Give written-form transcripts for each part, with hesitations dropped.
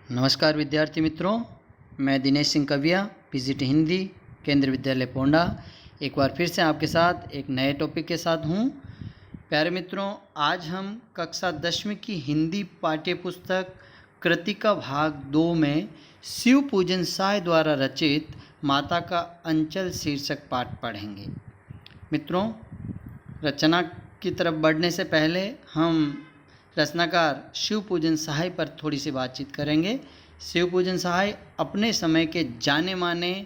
नमस्कार विद्यार्थी मित्रों, मैं दिनेश सिंह कविया, पीजीटी हिंदी, केंद्रीय विद्यालय पोंडा, एक बार फिर से आपके साथ एक नए टॉपिक के साथ हूँ। प्यारे मित्रों, आज हम कक्षा 10वीं की हिंदी पाठ्य पुस्तक कृतिका भाग 2 में शिव पूजन साय द्वारा रचित माता का अंचल शीर्षक पाठ पढ़ेंगे। मित्रों, रचना की तरफ बढ़ने से पहले हम रचनाकार शिव पूजन सहाय पर थोड़ी सी बातचीत करेंगे। शिव पूजन सहाय अपने समय के जाने माने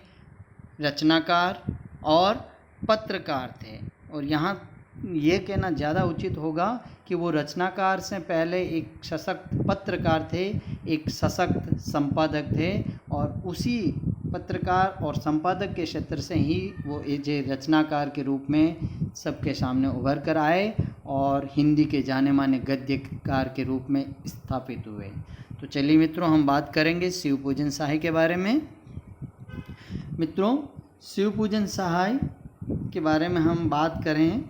रचनाकार और पत्रकार थे, और यहाँ ये कहना ज़्यादा उचित होगा कि वो रचनाकार से पहले एक सशक्त पत्रकार थे, एक सशक्त संपादक थे, और उसी पत्रकार और संपादक के क्षेत्र से ही वो एक रचनाकार के रूप में सबके सामने उभर कर आए और हिंदी के जाने माने गद्यकार के रूप में स्थापित हुए। तो चलिए मित्रों, हम बात करेंगे शिव पूजन सहाय के बारे में। मित्रों, शिव पूजन सहाय के बारे में हम बात करें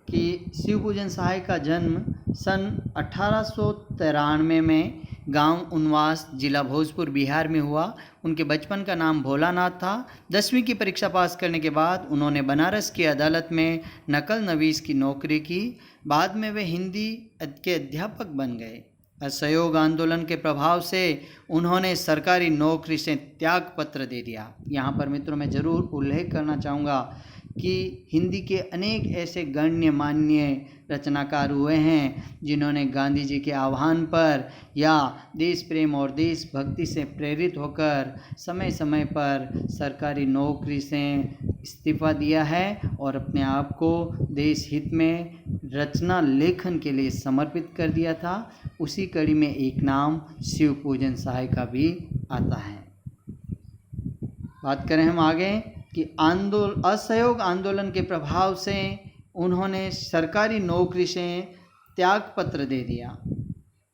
कि शिव पूजन सहाय का जन्म सन 1893 में गांव उनवास, जिला भोजपुर, बिहार में हुआ। उनके बचपन का नाम भोलानाथ था। 10वीं की परीक्षा पास करने के बाद उन्होंने बनारस की अदालत में नकल नवीस की नौकरी की। बाद में वे हिंदी के अध्यापक बन गए। असहयोग आंदोलन के प्रभाव से उन्होंने सरकारी नौकरी से त्याग पत्र दे दिया। यहाँ पर मित्रों मैं ज़रूर उल्लेख करना चाहूँगा कि हिंदी के अनेक ऐसे गण्यमान्य रचनाकार हुए हैं जिन्होंने गांधी जी के आह्वान पर या देश प्रेम और देशभक्ति से प्रेरित होकर समय समय पर सरकारी नौकरी से इस्तीफा दिया है और अपने आप को देश हित में रचना लेखन के लिए समर्पित कर दिया था। उसी कड़ी में एक नाम शिव पूजन सहाय का भी आता है। बात करें हम आगे कि असहयोग आंदोलन के प्रभाव से उन्होंने सरकारी नौकरी से त्याग पत्र दे दिया।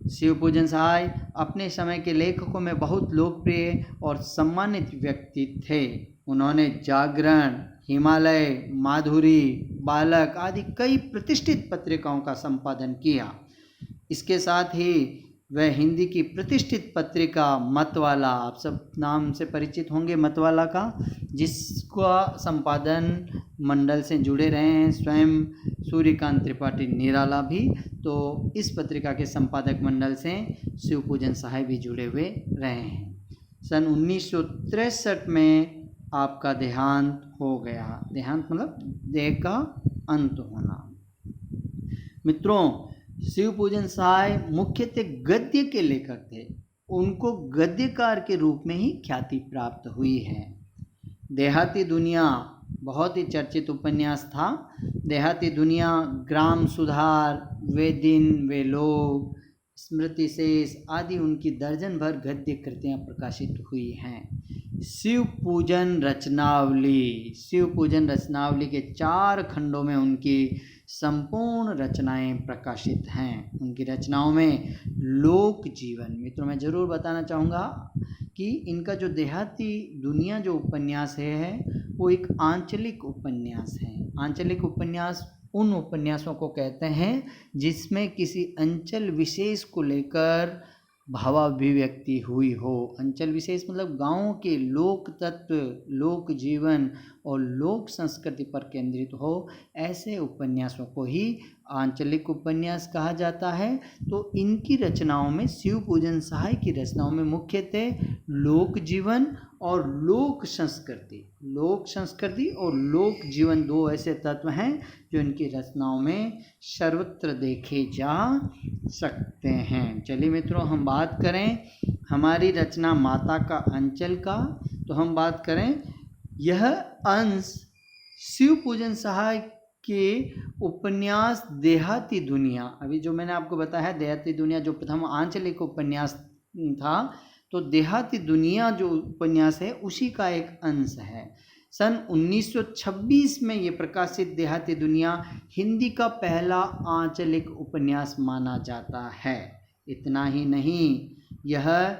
शिव पूजन सहाय अपने समय के लेखकों में बहुत लोकप्रिय और सम्मानित व्यक्ति थे। उन्होंने जागरण, हिमालय, माधुरी, बालक आदि कई प्रतिष्ठित पत्रिकाओं का संपादन किया। इसके साथ ही वह हिंदी की प्रतिष्ठित पत्रिका मतवाला, आप सब नाम से परिचित होंगे मतवाला का, जिसका संपादन मंडल से जुड़े रहे हैं स्वयं सूर्यकांत त्रिपाठी निराला भी, तो इस पत्रिका के संपादक मंडल से शिव पूजन सहाय भी जुड़े हुए रहे हैं। सन 1963 में आपका देहांत हो गया। देहांत मतलब देह का अंत होना। मित्रों, शिव पूजन सहाय मुख्यतः गद्य के लेखक थे। उनको गद्यकार के रूप में ही ख्याति प्राप्त हुई है। देहाती दुनिया बहुत ही चर्चित उपन्यास था। देहाती दुनिया, ग्राम सुधार, वे दिन वे लोग, स्मृति शेष आदि उनकी दर्जन भर गद्य कृतियाँ प्रकाशित हुई हैं। शिव पूजन रचनावली के 4 खंडों में उनकी संपूर्ण रचनाएं प्रकाशित हैं। उनकी रचनाओं में लोक जीवन, मित्रों मैं ज़रूर बताना चाहूँगा कि इनका जो देहाती दुनिया जो उपन्यास है वो एक आंचलिक उपन्यास है। आंचलिक उपन्यास उन उपन्यासों को कहते हैं जिसमें किसी अंचल विशेष को लेकर भावाभिव्यक्ति हुई हो। अंचल विशेष मतलब गाँव के लोक तत्व, लोक जीवन और लोक संस्कृति पर केंद्रित हो, ऐसे उपन्यासों को ही आंचलिक उपन्यास कहा जाता है। तो इनकी रचनाओं में, शिव पूजन सहाय की रचनाओं में मुख्यतः लोक जीवन और लोक संस्कृति और लोक जीवन 2 ऐसे तत्व हैं जो इनकी रचनाओं में सर्वत्र देखे जा सकते हैं। चलिए मित्रों, हम बात करें हमारी रचना माता का अंचल का, तो हम बात करें यह अंश शिव पूजन सहाय के उपन्यास देहाती दुनिया, अभी जो मैंने आपको बताया देहाती दुनिया जो प्रथम आंचलिक उपन्यास था, तो देहाती दुनिया जो उपन्यास है उसी का एक अंश है। सन 1926 में ये प्रकाशित देहाती दुनिया हिंदी का पहला आंचलिक उपन्यास माना जाता है। इतना ही नहीं, यह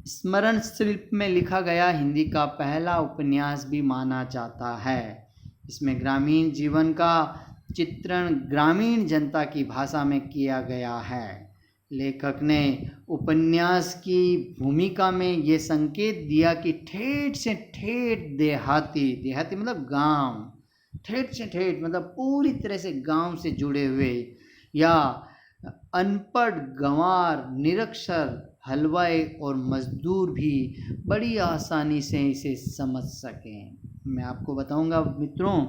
स्मरण शिल्प में लिखा गया हिंदी का पहला उपन्यास भी माना जाता है। इसमें ग्रामीण जीवन का चित्रण ग्रामीण जनता की भाषा में किया गया है। लेखक ने उपन्यास की भूमिका में ये संकेत दिया कि ठेठ से ठेठ देहाती मतलब गांव, ठेठ से ठेठ मतलब पूरी तरह से गांव से जुड़े हुए, या अनपढ़ गंवार निरक्षर हलवाई और मजदूर भी बड़ी आसानी से इसे समझ सकें। मैं आपको बताऊंगा मित्रों,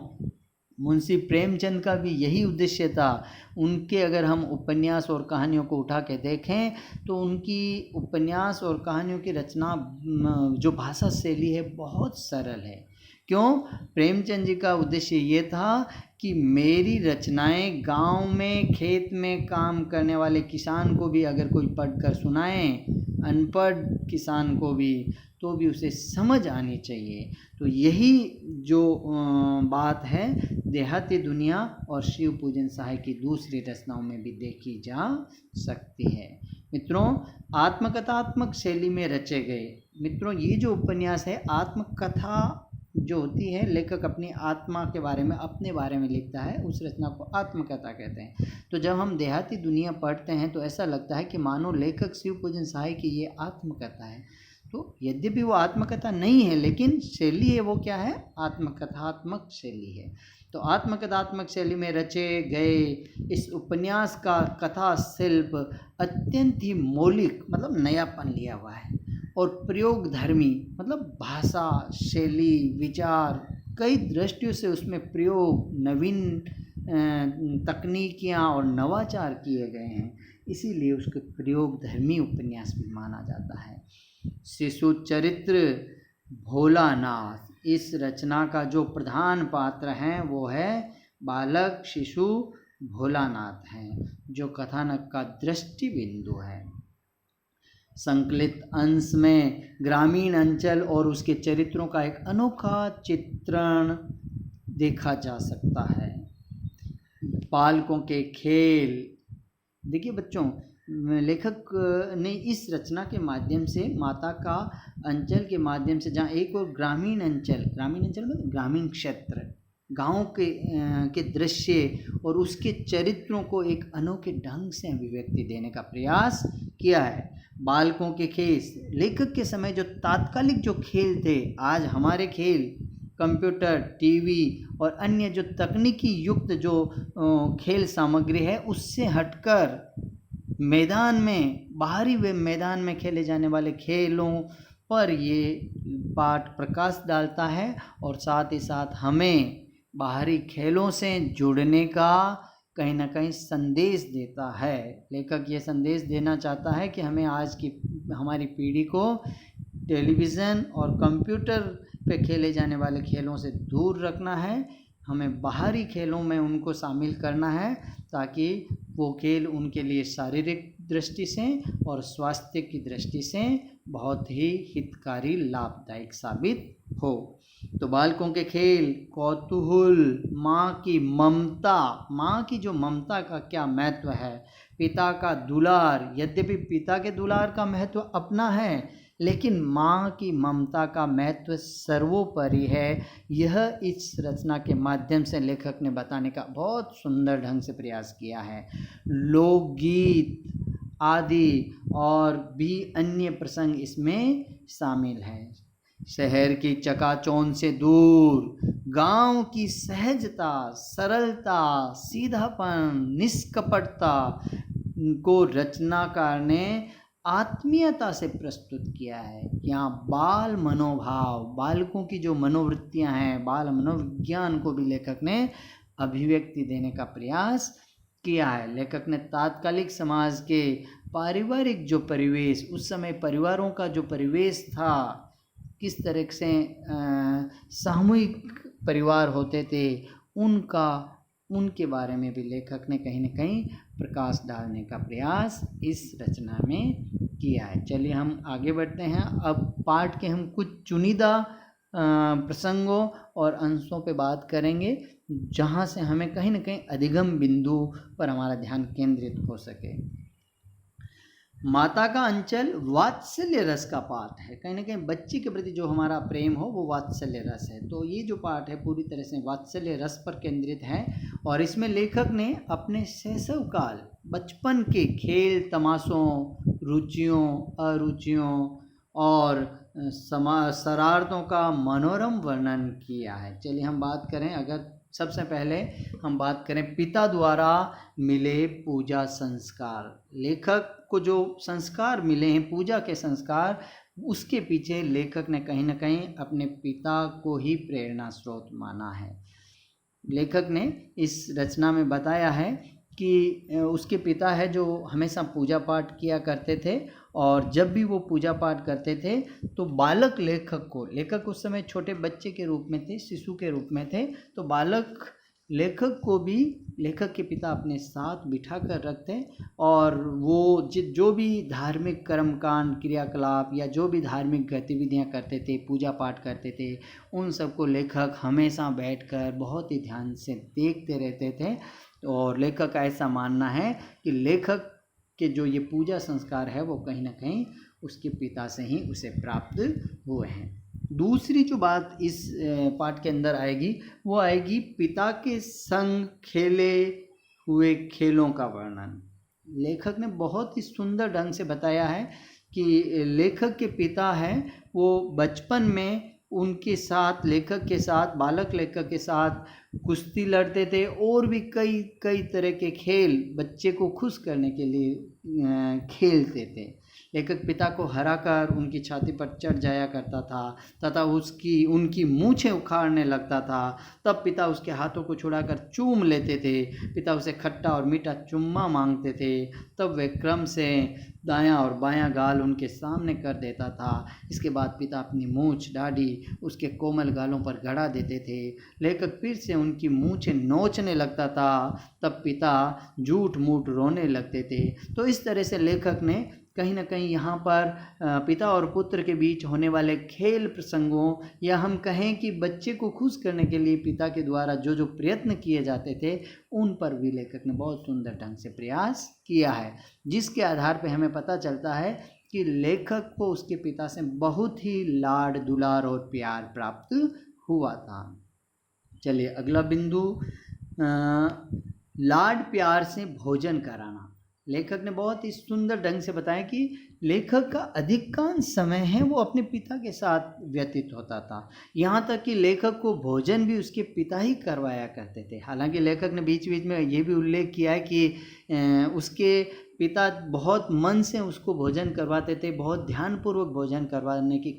मुंशी प्रेमचंद का भी यही उद्देश्य था। उनके अगर हम उपन्यास और कहानियों को उठा के देखें तो उनकी उपन्यास और कहानियों की रचना जो भाषा शैली है बहुत सरल है। क्यों? प्रेमचंद जी का उद्देश्य ये था कि मेरी रचनाएं गांव में खेत में काम करने वाले किसान को भी अगर कोई पढ़कर सुनाए, अनपढ़ किसान को भी, तो भी उसे समझ आनी चाहिए। तो यही जो बात है देहाती दुनिया और शिव पूजन सहाय की दूसरी रचनाओं में भी देखी जा सकती है। मित्रों, आत्मकथात्मक शैली में रचे गए, मित्रों ये जो उपन्यास है, आत्मकथा जो होती है, लेखक अपनी आत्मा के बारे में, अपने बारे में लिखता है, उस रचना को आत्मकथा कहते हैं। तो जब हम देहाती दुनिया पढ़ते हैं तो ऐसा लगता है कि मानो लेखक शिव पूजन सहाय की ये आत्मकथा है। तो यद्यपि वो आत्मकथा नहीं है, लेकिन शैली है वो क्या है? आत्मकथात्मक शैली है। तो आत्मकथात्मक शैली में रचे गए इस उपन्यास का कथा शिल्प अत्यंत ही मौलिक मतलब नयापन लिया हुआ है, और प्रयोग धर्मी मतलब भाषा शैली विचार कई दृष्टियों से उसमें प्रयोग, नवीन तकनीकियाँ और नवाचार किए गए हैं, इसीलिए उसके प्रयोग धर्मी उपन्यास भी माना जाता है। शिशु चरित्र भोलानाथ, इस रचना का जो प्रधान पात्र हैं वो है बालक शिशु भोलानाथ हैं, जो कथानक का दृष्टि बिंदु है। संकलित अंश में ग्रामीण अंचल और उसके चरित्रों का एक अनोखा चित्रण देखा जा सकता है। बालकों के खेल, देखिए बच्चों, लेखक ने इस रचना के माध्यम से माता का अंचल के माध्यम से, जहाँ एक और ग्रामीण अंचल मतलब ग्रामीण क्षेत्र, गाँव के दृश्य और उसके चरित्रों को एक अनोखे ढंग से अभिव्यक्ति देने का प्रयास किया है। बालकों के खेल, लेखक के समय जो तात्कालिक जो खेल थे, आज हमारे खेल कंप्यूटर, टीवी और अन्य जो तकनीकी युक्त जो खेल सामग्री है, उससे हटकर मैदान में, बाहरी वे मैदान में खेले जाने वाले खेलों पर ये पाठ प्रकाश डालता है, और साथ ही साथ हमें बाहरी खेलों से जुड़ने का कहीं ना कहीं संदेश देता है। लेखक ये संदेश देना चाहता है कि हमें आज की हमारी पीढ़ी को टेलीविज़न और कंप्यूटर पे खेले जाने वाले खेलों से दूर रखना है, हमें बाहरी खेलों में उनको शामिल करना है, ताकि वो खेल उनके लिए शारीरिक दृष्टि से और स्वास्थ्य की दृष्टि से बहुत ही हितकारी लाभदायक साबित हो। तो बालकों के खेल, कौतूहल, माँ की ममता, माँ की जो ममता का क्या महत्व है, पिता का दुलार, यद्यपि पिता के दुलार का महत्व अपना है, लेकिन माँ की ममता का महत्व सर्वोपरि है। यह इस रचना के माध्यम से लेखक ने बताने का बहुत सुंदर ढंग से प्रयास किया है। लोकगीत आदि और भी अन्य प्रसंग इसमें शामिल हैं। शहर की चकाचौंध से दूर गांव की सहजता, सरलता, सीधापन, निष्कपटता को रचनाकार ने आत्मीयता से प्रस्तुत किया है। यहाँ बाल मनोभाव, बालकों की जो मनोवृत्तियाँ हैं, बाल मनोविज्ञान को भी लेखक ने अभिव्यक्ति देने का प्रयास किया है। लेखक ने तात्कालिक समाज के पारिवारिक जो परिवेश, उस समय परिवारों का जो परिवेश था, किस तरह से सामूहिक परिवार होते थे, उनके बारे में भी लेखक ने कहीं न कहीं प्रकाश डालने का प्रयास इस रचना में किया है। चलिए हम आगे बढ़ते हैं। अब पाठ के हम कुछ चुनिंदा प्रसंगों और अंशों पे बात करेंगे, जहाँ से हमें कहीं न कहीं अधिगम बिंदु पर हमारा ध्यान केंद्रित हो सके। माता का अंचल वात्सल्य रस का पाठ है। कहीं ना कहीं बच्ची के प्रति जो हमारा प्रेम हो वो वात्सल्य रस है। तो ये जो पाठ है पूरी तरह से वात्सल्य रस पर केंद्रित है, और इसमें लेखक ने अपने शैशव काल बचपन के खेल तमाशों, रुचियों, अरुचियों और शरारतों का मनोरम वर्णन किया है। चलिए हम बात करें, अगर सबसे पहले हम बात करें पिता द्वारा मिले पूजा संस्कार। लेखक को जो संस्कार मिले हैं, पूजा के संस्कार, उसके पीछे लेखक ने कहीं ना कहीं अपने पिता को ही प्रेरणा स्रोत माना है। लेखक ने इस रचना में बताया है कि उसके पिता है जो हमेशा पूजा पाठ किया करते थे, और जब भी वो पूजा पाठ करते थे तो बालक लेखक को, लेखक उस समय छोटे बच्चे के रूप में थे, शिशु के रूप में थे, तो बालक लेखक को भी लेखक के पिता अपने साथ बिठा कर रखते, और वो जो भी धार्मिक कर्मकांड, क्रियाकलाप या जो भी धार्मिक गतिविधियां करते थे, पूजा पाठ करते थे, उन सबको लेखक हमेशा बैठकर बहुत ही ध्यान से देखते रहते थे। और लेखक का ऐसा मानना है कि लेखक के जो ये पूजा संस्कार है वो कहीं ना कहीं उसके पिता से ही उसे प्राप्त हुए हैं। दूसरी जो बात इस पाठ के अंदर आएगी वो आएगी पिता के संग खेले हुए खेलों का वर्णन। लेखक ने बहुत ही सुंदर ढंग से बताया है कि लेखक के पिता हैं वो बचपन में उनके साथ, लेखक के साथ, बालक लेखक के साथ कुश्ती लड़ते थे, और भी कई तरह के खेल बच्चे को खुश करने के लिए खेलते थे। लेखक पिता को हराकर उनकी छाती पर चढ़ जाया करता था तथा उनकी मूछें उखाड़ने लगता था। तब पिता उसके हाथों को छुड़ाकर चूम लेते थे। पिता उसे खट्टा और मीठा चुम्मा मांगते थे। तब वे क्रम से दायां और बायां गाल उनके सामने कर देता था। इसके बाद पिता अपनी मूछ, दाढ़ी उसके कोमल गालों पर गड़ा देते थे। लेखक फिर से उनकी मूछें नोचने लगता था। तब पिता झूठ मूठ रोने लगते थे। तो इस तरह से लेखक ने कहीं ना कहीं यहाँ पर पिता और पुत्र के बीच होने वाले खेल प्रसंगों, या हम कहें कि बच्चे को खुश करने के लिए पिता के द्वारा जो जो प्रयत्न किए जाते थे, उन पर भी लेखक ने बहुत सुंदर ढंग से प्रयास किया है, जिसके आधार पर हमें पता चलता है कि लेखक को उसके पिता से बहुत ही लाड, दुलार और प्यार प्राप्त हुआ था। चलिए अगला बिंदु, लाड प्यार से भोजन कराना। लेखक ने बहुत ही सुंदर ढंग से बताया कि लेखक का अधिकांश समय है वो अपने पिता के साथ व्यतीत होता था। यहाँ तक कि लेखक को भोजन भी उसके पिता ही करवाया करते थे। हालांकि लेखक ने बीच बीच में ये भी उल्लेख किया है कि उसके पिता बहुत मन से उसको भोजन करवाते थे, बहुत ध्यानपूर्वक भोजन करवाने की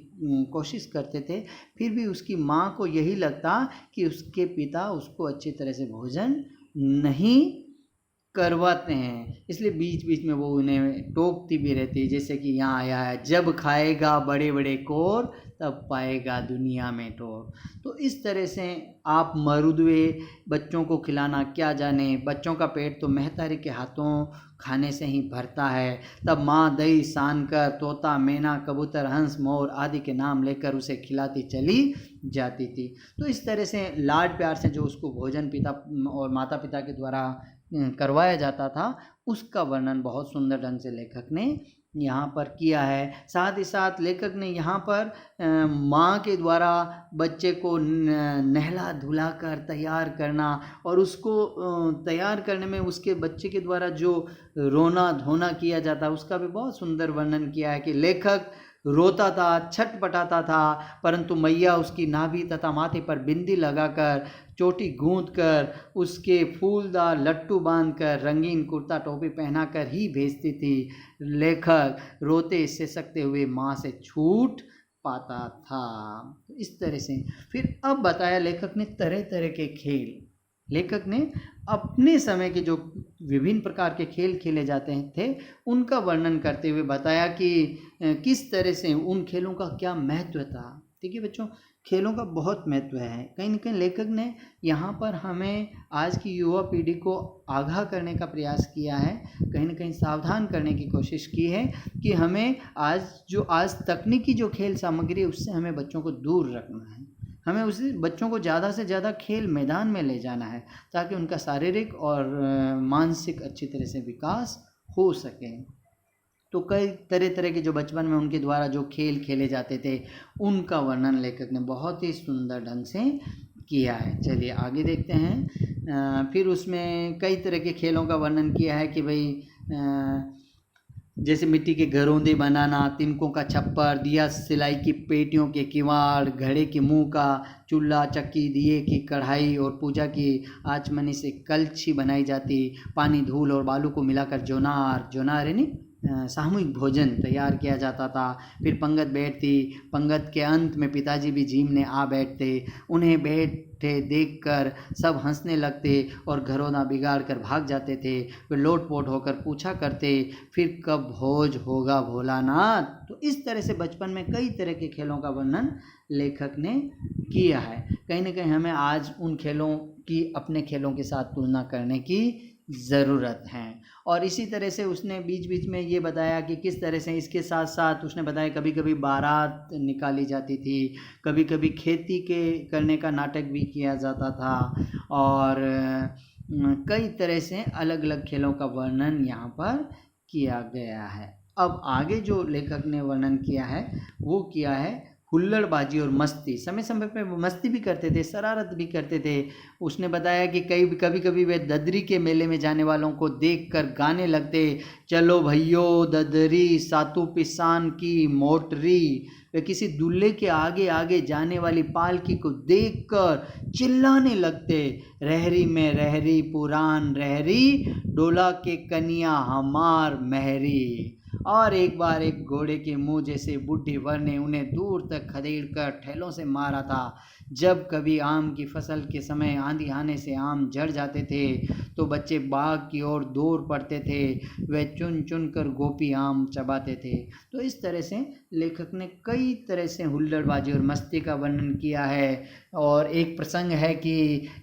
कोशिश करते थे। फिर भी उसकी माँ को यही लगता कि उसके पिता उसको अच्छी तरह से भोजन नहीं करवाते हैं, इसलिए बीच बीच में वो उन्हें टोकती भी रहती है। जैसे कि यहाँ आया है, जब खाएगा बड़े बड़े कोर तब पाएगा दुनिया में ठोर। तो इस तरह से आप मरुदवे बच्चों को खिलाना क्या जाने, बच्चों का पेट तो महतारी के हाथों खाने से ही भरता है। तब माँ दही सान कर तोता, मैना, कबूतर, हंस, मोर आदि के नाम लेकर उसे खिलाती चली जाती थी। तो इस तरह से लाड प्यार से जो उसको भोजन पिता और माता पिता के द्वारा करवाया जाता था, उसका वर्णन बहुत सुंदर ढंग से लेखक ने यहाँ पर किया है। साथ ही साथ लेखक ने यहाँ पर माँ के द्वारा बच्चे को नहला धुला कर तैयार करना, और उसको तैयार करने में उसके बच्चे के द्वारा जो रोना धोना किया जाता, उसका भी बहुत सुंदर वर्णन किया है कि लेखक रोता था, छटपटाता था, परंतु मैया उसकी नाभि तथा माथे पर बिंदी लगाकर, चोटी गूंथ कर, उसके फूलदार लट्टू बांधकर, रंगीन कुर्ता टोपी पहनाकर ही भेजती थी। लेखक रोते सिसकते हुए माँ से छूट पाता था। इस तरह से फिर अब बताया लेखक ने तरह तरह के खेल। लेखक ने अपने समय के जो विभिन्न प्रकार के खेल खेले जाते थे उनका वर्णन करते हुए बताया कि किस तरह से उन खेलों का क्या महत्व था। देखिए बच्चों, खेलों का बहुत महत्व है। कहीं न कहीं लेखक ने यहाँ पर हमें आज की युवा पीढ़ी को आगाह करने का प्रयास किया है, कहीं न कहीं सावधान करने की कोशिश की है कि हमें आज तकनीकी जो खेल सामग्री है उससे हमें बच्चों को दूर रखना है। हमें उसे बच्चों को ज़्यादा से ज़्यादा खेल मैदान में ले जाना है ताकि उनका शारीरिक और मानसिक अच्छी तरह से विकास हो सके। तो कई तरह तरह के जो बचपन में उनके द्वारा जो खेल खेले जाते थे उनका वर्णन लेखक ने बहुत ही सुंदर ढंग से किया है। चलिए आगे देखते हैं। फिर उसमें कई तरह के खेलों का वर्णन किया है कि भाई जैसे मिट्टी के घरौंदे बनाना, तिनकों का छप्पर, दिया सिलाई की पेटियों के किवाड़, घड़े के मुंह का चूल्हा, चक्की, दिए की कढ़ाई और पूजा की आचमनी से कलछी बनाई जाती। पानी, धूल और बालू को मिलाकर जोनार यानी सामूहिक भोजन तैयार किया जाता था। फिर पंगत बैठती। पंगत के अंत में पिताजी भी झीमने आ बैठते। उन्हें बैठे देखकर सब हंसने लगते और घरौंदा बिगाड़ कर भाग जाते थे। वे लोटपोट होकर पूछा करते, फिर कब भोज होगा भोलानाथ। तो इस तरह से बचपन में कई तरह के खेलों का वर्णन लेखक ने किया है। कहीं ना कहीं हमें आज उन खेलों की अपने खेलों के साथ तुलना करने की ज़रूरत है। और इसी तरह से उसने बीच बीच में ये बताया कि किस तरह से इसके साथ साथ उसने बताया कभी कभी बारात निकाली जाती थी, कभी कभी खेती के करने का नाटक भी किया जाता था, और कई तरह से अलग अलग खेलों का वर्णन यहाँ पर किया गया है। अब आगे जो लेखक ने वर्णन किया है वो किया है हुल्लड़बाजी और मस्ती। समय समय पे मस्ती भी करते थे, शरारत भी करते थे। उसने बताया कि कभी कभी वे ददरी के मेले में जाने वालों को देखकर गाने लगते, चलो भैयो ददरी सातु पिसान की मोटरी। वे किसी दूल्हे के आगे आगे जाने वाली पालकी को देखकर चिल्लाने लगते, रहरी में रहरी पुरान रहरी, डोला के कनिया हमार महरी। और एक बार एक घोड़े के मुंह जैसे बुढ़ी वर ने उन्हें दूर तक खदेड़ कर ठेलों से मारा था। जब कभी आम की फसल के समय आंधी आने से आम झड़ जाते थे तो बच्चे बाग की ओर दौड़ पड़ते थे। वे चुन चुन कर गोपी आम चबाते थे। तो इस तरह से लेखक ने कई तरह से हुल्लड़बाजी और मस्ती का वर्णन किया है। और एक प्रसंग है कि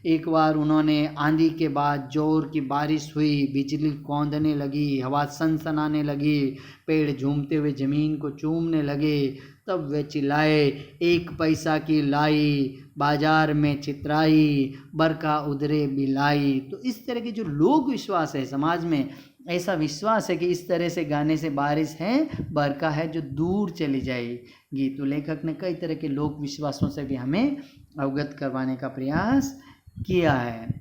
एक बार उन्होंने आंधी के बाद जोर की बारिश हुई, बिजली कौंधने लगी, हवा सनसनाने लगी, पेड़ झूमते हुए जमीन को चूमने लगे। तब वे चिल्लाए, एक पैसा की लाई, बाजार में चितराई, बरखा उधरे बिलाई। तो इस तरह के जो लोक विश्वास है समाज में, ऐसा विश्वास है कि इस तरह से गाने से बारिश है, बरखा है जो दूर चली जाएगी। तो लेखक ने कई तरह के लोक विश्वासों से भी हमें अवगत करवाने का प्रयास किया है।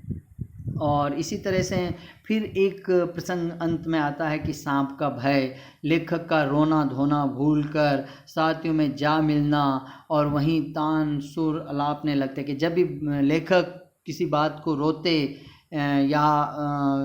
और इसी तरह से फिर एक प्रसंग अंत में आता है कि सांप का भय। लेखक का रोना धोना भूलकर साथियों में जा मिलना और वहीं तान सुर अलापने लगते कि जब भी लेखक किसी बात को रोते या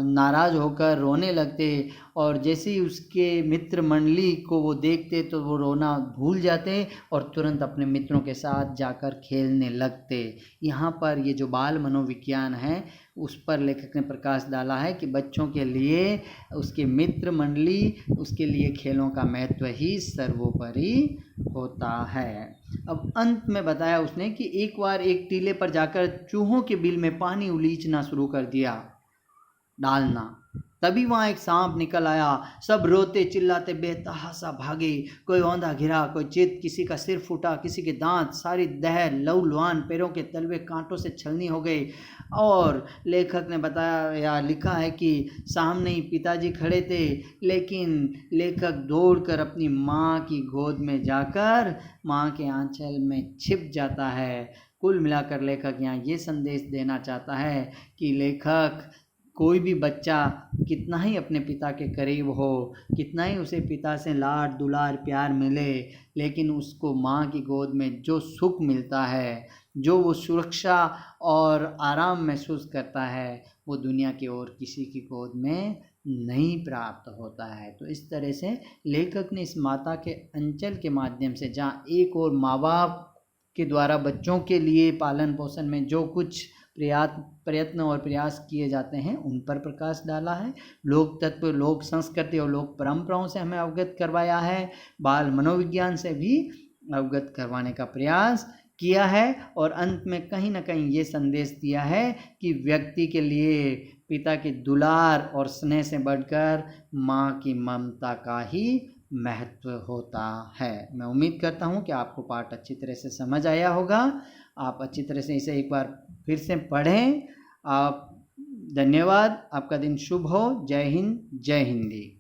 नाराज़ होकर रोने लगते और जैसे ही उसके मित्र मंडली को वो देखते तो वो रोना भूल जाते और तुरंत अपने मित्रों के साथ जाकर खेलने लगते। यहाँ पर ये जो बाल मनोविज्ञान है उस पर लेखक ने प्रकाश डाला है कि बच्चों के लिए उसके मित्र मंडली, उसके लिए खेलों का महत्व ही सर्वोपरि होता है। अब अंत में बताया उसने कि एक बार एक टीले पर जाकर चूहों के बिल में पानी उलीचना शुरू कर दिया, डालना। तभी वहाँ एक सांप निकल आया। सब रोते चिल्लाते बेतहाशा भागे। कोई औंधा घिरा, कोई चित, किसी का सिर फूटा, किसी के दांत, सारी देह लहूलुहान, पैरों के तलवे कांटों से छलनी हो गई। और लेखक ने बताया या लिखा है कि सामने ही पिताजी खड़े थे, लेकिन लेखक दौड़कर अपनी माँ की गोद में जाकर माँ के आंचल में छिप जाता है। कुल मिलाकर लेखक यहाँ ये संदेश देना चाहता है कि लेखक कोई भी बच्चा कितना ही अपने पिता के करीब हो, कितना ही उसे पिता से लाड दुलार प्यार मिले, लेकिन उसको माँ की गोद में जो सुख मिलता है, जो वो सुरक्षा और आराम महसूस करता है, वो दुनिया के और किसी की गोद में नहीं प्राप्त होता है। तो इस तरह से लेखक ने इस माता के अंचल के माध्यम से, जहाँ एक और माँ बाप के द्वारा बच्चों के लिए पालन पोषण में जो कुछ प्रयत्न और प्रयास किए जाते हैं उन पर प्रकाश डाला है। लोक तत्व, लोक संस्कृति और लोक परंपराओं से हमें अवगत करवाया है। बाल मनोविज्ञान से भी अवगत करवाने का प्रयास किया है। और अंत में कहीं ना कहीं ये संदेश दिया है कि व्यक्ति के लिए पिता की दुलार और स्नेह से बढ़कर माँ की ममता का ही महत्व होता है। मैं उम्मीद करता हूँ कि आपको पाठ अच्छी तरह से समझ आया होगा। आप अच्छी तरह से इसे एक बार फिर से पढ़ें। आप धन्यवाद। आपका दिन शुभ हो। जय हिंद, जय हिंदी।